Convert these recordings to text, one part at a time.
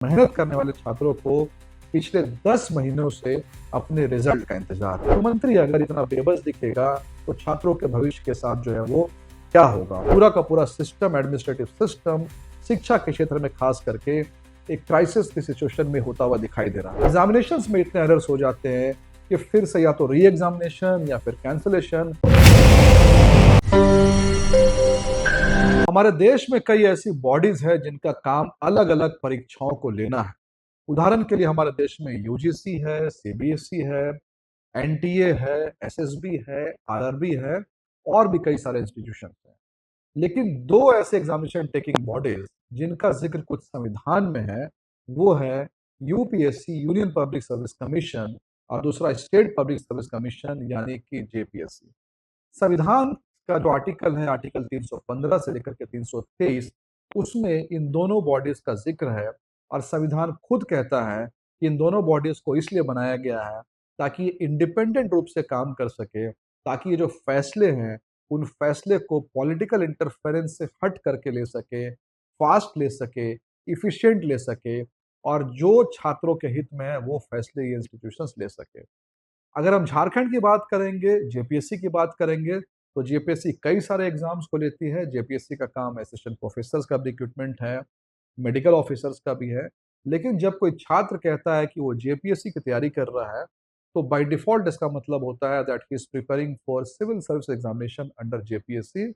मेहनत करने वाले छात्रों को पिछले 10 महीनों से अपने रिजल्ट का इंतजार है। मुख्यमंत्री अगर इतना बेबस दिखेगा तो छात्रों के भविष्य के साथ जो है वो क्या होगा। पूरा का पूरा सिस्टम, एडमिनिस्ट्रेटिव सिस्टम शिक्षा के क्षेत्र में खास करके एक क्राइसिस की सिचुएशन में होता हुआ दिखाई दे रहा है। एग्जामिनेशंस में इतने एरर्स हो जाते हैं कि फिर से या तो री एग्जामिनेशन या फिर कैंसिलेशन। हमारे देश में कई ऐसी बॉडीज है जिनका काम अलग अलग परीक्षाओं को लेना है। उदाहरण के लिए हमारे देश में यूजीसी है, सीबीएसई है, एनटीए है, एसएसबी है, आरआरबी है और भी कई सारे इंस्टीट्यूशन हैं। लेकिन दो ऐसे एग्जामिनेशन टेकिंग बॉडीज जिनका जिक्र कुछ संविधान में है, वो है UPSC, union public service commission, और दूसरा स्टेट पब्लिक सर्विस कमीशन यानी कि जेपीएससी। संविधान का जो आर्टिकल है, आर्टिकल 315 से लेकर के 323, उसमें इन दोनों बॉडीज का जिक्र है। और संविधान खुद कहता है कि इन दोनों बॉडीज को इसलिए बनाया गया है ताकि ये इंडिपेंडेंट रूप से काम कर सके, ताकि ये जो फैसले हैं उन फैसले को पॉलिटिकल इंटरफेरेंस से हट करके ले सके, फास्ट ले सके, इफिशिएंट ले सके, और जो छात्रों के हित में है वो फैसले ये इंस्टीट्यूशंस ले सके। अगर हम झारखंड की बात करेंगे, जेपीएससी की बात करेंगे, तो जेपीएससी कई सारे एग्जाम्स को लेती है। जेपीएससी का काम असिस्टेंट प्रोफेसर्स का भी रिक्रूटमेंट है, मेडिकल ऑफिसर्स का भी है। लेकिन जब कोई छात्र कहता है कि वो जेपीएससी की तैयारी कर रहा है, तो बाय डिफॉल्ट इसका मतलब होता है that he is preparing for civil service examination under JPSC.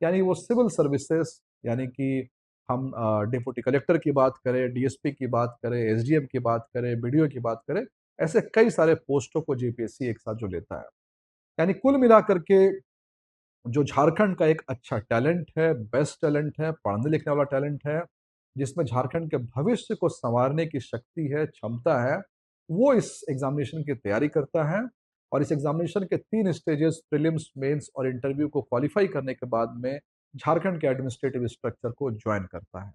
यानी वो सिविल सर्विसेज, यानी कि हम डिप्टी कलेक्टर की बात करें, डीएसपी की बात करें, एसडीएम की बात करें, बीडीओ की बात करें, ऐसे कई सारे पोस्टों को जेपीएससी एक साथ जो लेता है। यानी कुल मिलाकर के जो झारखंड का एक अच्छा टैलेंट है, बेस्ट टैलेंट है, पढ़ने लिखने वाला टैलेंट है, जिसमें झारखंड के भविष्य को संवारने की शक्ति है, क्षमता है, वो इस एग्जामिनेशन की तैयारी करता है। और इस एग्जामिनेशन के 3 स्टेजेस, प्रीलिम्स, मेंस और इंटरव्यू को क्वालिफाई करने के बाद में झारखंड के एडमिनिस्ट्रेटिव स्ट्रक्चर को ज्वाइन करता है।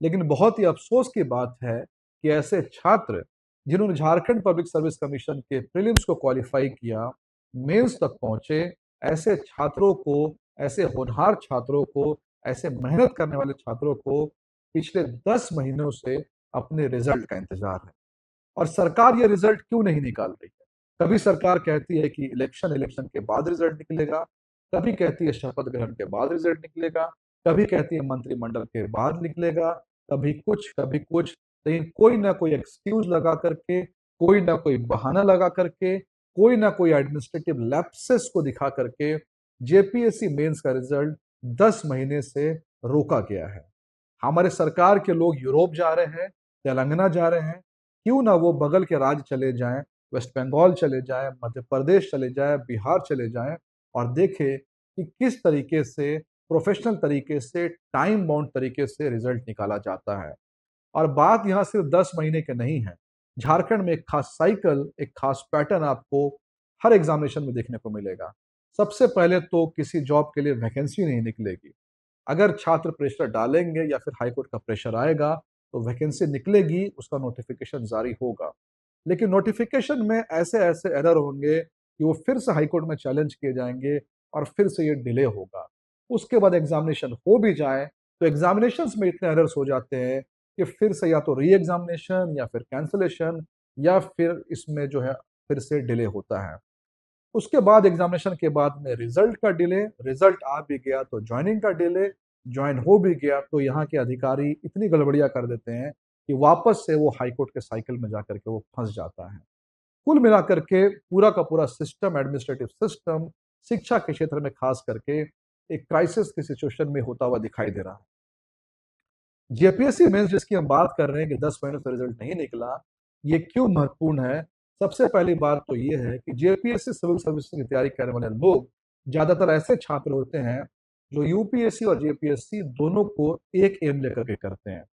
लेकिन बहुत ही अफसोस की बात है कि ऐसे छात्र जिन्होंने झारखंड पब्लिक सर्विस कमीशन के प्रीलिम्स को क्वालिफाई किया, मेंस तक पहुंचे, ऐसे छात्रों को, ऐसे होनहार छात्रों को, ऐसे मेहनत करने वाले छात्रों को पिछले 10 महीनों से अपने रिजल्ट का इंतजार है। और सरकार ये रिजल्ट क्यों नहीं निकाल रही है? कभी सरकार कहती है कि इलेक्शन इलेक्शन के बाद रिजल्ट निकलेगा, कभी कहती है शपथ ग्रहण के बाद रिजल्ट निकलेगा, कभी कहती है मंत्रिमंडल के बाद निकलेगा, कभी कुछ। लेकिन कोई ना कोई एक्सक्यूज लगा करके, कोई ना कोई बहाना लगा करके, कोई ना कोई एडमिनिस्ट्रेटिव लैप्सेस को दिखा करके जेपीएससी मेंस का रिजल्ट 10 महीने से रोका गया है। हमारे सरकार के लोग यूरोप जा रहे हैं, तेलंगाना जा रहे हैं, क्यों ना वो बगल के राज्य चले जाएं, वेस्ट बंगाल चले जाएं, मध्य प्रदेश चले जाएं, बिहार चले जाएं, और देखें कि किस तरीके से प्रोफेशनल तरीके से, टाइम बाउंड तरीके से रिजल्ट निकाला जाता है। और बात यहाँ सिर्फ 10 महीने के नहीं है। झारखंड में एक खास साइकिल, एक खास पैटर्न आपको हर एग्जामिनेशन में देखने को मिलेगा। सबसे पहले तो किसी जॉब के लिए वैकेंसी नहीं निकलेगी। अगर छात्र प्रेशर डालेंगे या फिर हाईकोर्ट का प्रेशर आएगा तो वैकेंसी निकलेगी, उसका नोटिफिकेशन जारी होगा। लेकिन नोटिफिकेशन में ऐसे ऐसे एरर होंगे कि वो फिर से हाईकोर्ट में चैलेंज किए जाएंगे और फिर से ये डिले होगा। उसके बाद एग्जामिनेशन हो भी जाए तो एग्जामिनेशंस में इतने एरर्स हो जाते हैं कि फिर से या तो री एग्जामिनेशन या फिर कैंसलेशन या फिर इसमें जो है फिर से डिले होता है। उसके बाद एग्जामिनेशन के बाद में रिजल्ट का डिले, रिजल्ट आ भी गया तो ज्वाइनिंग का डिले, ज्वाइन हो भी गया तो यहाँ के अधिकारी इतनी गड़बड़ियां कर देते हैं कि वापस से वो हाईकोर्ट के साइकिल में जाकर के वो फंस जाता है। कुल मिलाकर के पूरा का पूरा सिस्टम, एडमिनिस्ट्रेटिव सिस्टम शिक्षा के क्षेत्र में खास करके एक क्राइसिस की सिचुएशन में होता हुआ दिखाई दे रहा है। जेपीएससी मेंस जिसकी हम बात कर रहे हैं कि 10 महीनों से रिजल्ट नहीं निकला, ये क्यों महत्वपूर्ण है? सबसे पहली बात तो ये है कि जेपीएससी सिविल सर्विस की तैयारी करने वाले लोग ज्यादातर ऐसे छात्र होते हैं जो यूपीएससी और जेपीएससी दोनों को एक एम लेकर के करते हैं।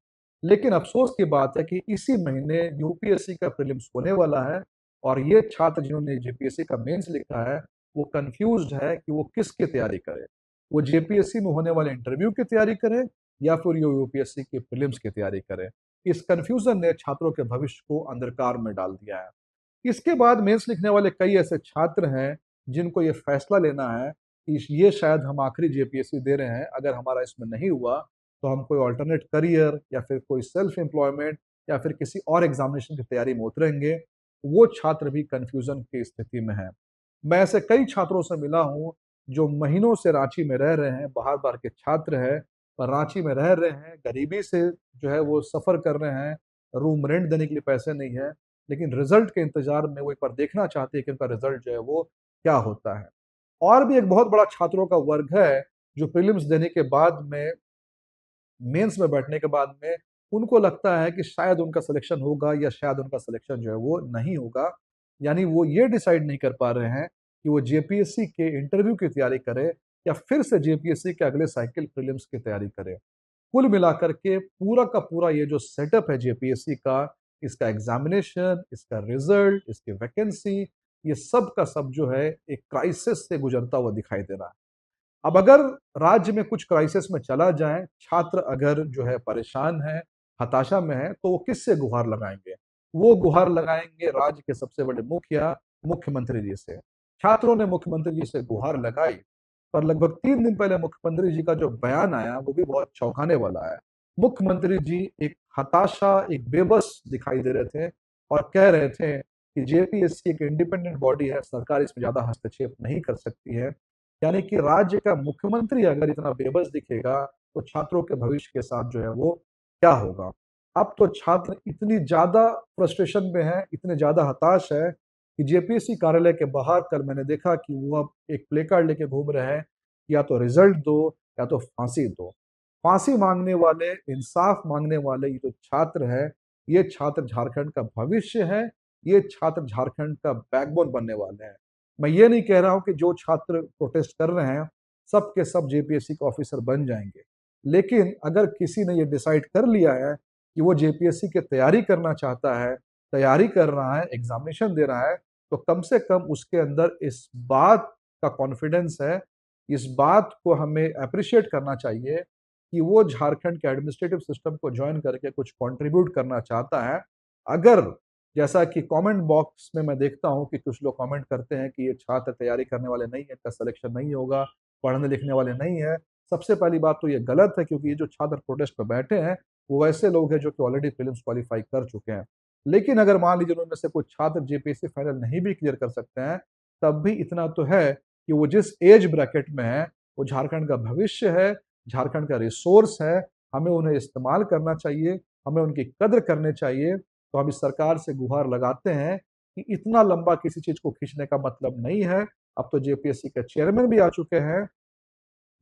लेकिन अफसोस की बात है कि इसी महीने यूपीएससी का प्रीलिम्स होने वाला है, और ये छात्र जिन्होंने जेपीएससी का मेंस लिखा है वो कंफ्यूज्ड है कि वो किसकी तैयारी करे। वो जेपीएससी में होने वाले इंटरव्यू की तैयारी करे या फिर ये यूपीएससी की प्रीलिम्स की तैयारी करें। इस कंफ्यूजन ने छात्रों के भविष्य को अंधकार में डाल दिया है। इसके बाद मेंस लिखने वाले कई ऐसे छात्र हैं जिनको ये फैसला लेना है कि ये शायद हम आखिरी जेपीएससी दे रहे हैं, अगर हमारा इसमें नहीं हुआ तो हम कोई ऑल्टरनेट करियर या फिर कोई सेल्फ एम्प्लॉयमेंट या फिर किसी और एग्जामिनेशन की तैयारी में उतरेंगे, वो छात्र भी कंफ्यूजन की स्थिति में है। मैं ऐसे कई छात्रों से मिला हूँ जो महीनों से रांची में रह रहे हैं, बाहर-बाहर के छात्र हैं, पर रांची में रह रहे हैं, गरीबी से जो है वो सफ़र कर रहे हैं, रूम रेंट देने के लिए पैसे नहीं है, लेकिन रिज़ल्ट के इंतज़ार में वो एक बार देखना चाहते हैं कि उनका रिज़ल्ट जो है वो क्या होता है। और भी एक बहुत बड़ा छात्रों का वर्ग है, जो प्रीलिम्स देने के बाद में मेंस में बैठने के बाद में उनको लगता है कि शायद उनका सिलेक्शन होगा या शायद उनका सिलेक्शन जो है वो नहीं होगा। यानी वो ये डिसाइड नहीं कर पा रहे हैं कि वो जेपीएससी के इंटरव्यू की तैयारी करें या फिर से जेपीएससी के अगले साइकिल प्रीलिम्स की तैयारी करें। कुल मिलाकर के पूरा का पूरा ये जो सेटअप है जेपीएससी का, इसका एग्जामिनेशन, इसका रिजल्ट, इसकी वैकेंसी, ये सब का सब जो है एक क्राइसिस से गुजरता हुआ दिखाई दे रहा है। अब अगर राज्य में कुछ क्राइसिस में चला जाए, छात्र अगर जो है परेशान है, हताशा में है, तो वो किससे गुहार लगाएँगे? वो गुहार लगाएँगे राज्य के सबसे बड़े मुखिया, मुख्यमंत्री जी से। छात्रों ने मुख्यमंत्री जी से गुहार लगाई, पर लगभग 3 दिन पहले मुख्यमंत्री जी का जो बयान आया, वो भी बहुत चौंकाने वाला है। मुख्यमंत्री जी एक हताशा, एक बेबस दिखाई दे रहे थे और कह रहे थे कि जेपीएससी एक इंडिपेंडेंट बॉडी है, सरकार इसमें ज़्यादा हस्तक्षेप नहीं कर सकती है। यानी कि राज्य का मुख्यमंत्री अगर इतना बेबस दिखेगा, तो छात्रों के भविष्य के साथ जो है वो क्या होगा? अब तो छात्र इतनी ज़्यादा फ्रस्ट्रेशन में हैं, इतने ज़्यादा हताश हैं कि जेपीएससी कार्यालय के बाहर कल मैंने देखा कि वो अब एक प्ले कार्ड लेके घूम रहे हैं, या तो रिज़ल्ट दो या तो फांसी दो। फांसी माँगने वाले, इंसाफ माँगने वाले ये जो छात्र हैं, ये छात्र झारखंड का भविष्य है, ये छात्र झारखंड का बैकबोन बनने वाले हैं। मैं ये नहीं कह रहा हूँ कि जो छात्र प्रोटेस्ट कर रहे हैं, सब के सब जेपीएससी के ऑफिसर बन जाएँगे। लेकिन अगर किसी ने ये डिसाइड कर लिया है कि वो जेपीएससी की तैयारी करना चाहता है, तैयारी कर रहा है, एग्ज़ामिनेशन दे रहा है, तो कम से कम उसके अंदर इस बात का कॉन्फिडेंस है, इस बात को हमें एप्रिशिएट करना चाहिए कि वो झारखंड के एडमिनिस्ट्रेटिव सिस्टम को जॉइन करके कुछ कंट्रीब्यूट करना चाहता है। अगर जैसा कि कमेंट बॉक्स में मैं देखता हूँ कि कुछ लोग कमेंट करते हैं कि ये छात्र तैयारी करने वाले नहीं है, इनका सिलेक्शन नहीं होगा, पढ़ने लिखने वाले नहीं है। सबसे पहली बात तो ये गलत है, क्योंकि ये जो छात्र प्रोटेस्ट पे बैठे हैं, वो ऐसे लोग हैं जो कि ऑलरेडी प्रीलिम्स क्वालीफाई कर चुके हैं। लेकिन अगर मान लीजिए उनमें से कुछ छात्र जेपीएससी फाइनल नहीं भी क्लियर कर सकते हैं, तब भी इतना तो है कि वो जिस एज ब्रैकेट में है, वो झारखंड का भविष्य है, झारखंड का रिसोर्स है, हमें उन्हें इस्तेमाल करना चाहिए, हमें उनकी कद्र करनी चाहिए। तो हम इस सरकार से गुहार लगाते हैं कि इतना लंबा किसी चीज़ को खींचने का मतलब नहीं है। अब तो जेपीएससी के चेयरमैन भी आ चुके हैं।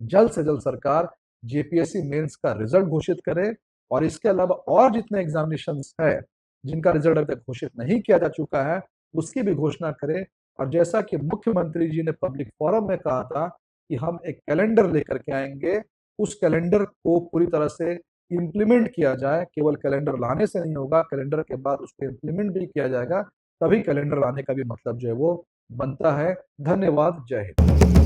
जल्द से जल्द सरकार जेपीएससी मेंस का रिजल्ट घोषित करे और इसके अलावा और जितने एग्जामिनेशंस है, जिनका रिजल्ट अभी तक घोषित नहीं किया जा चुका है, उसकी भी घोषणा करे। और जैसा कि मुख्यमंत्री जी ने पब्लिक फोरम में कहा था कि हम एक कैलेंडर लेकर के आएँगे, उस कैलेंडर को पूरी तरह से इम्प्लीमेंट किया जाए। केवल कैलेंडर लाने से नहीं होगा, कैलेंडर के बाद उसको इम्प्लीमेंट भी किया जाएगा, तभी कैलेंडर लाने का भी मतलब जो है वो बनता है। धन्यवाद, जय हिंद।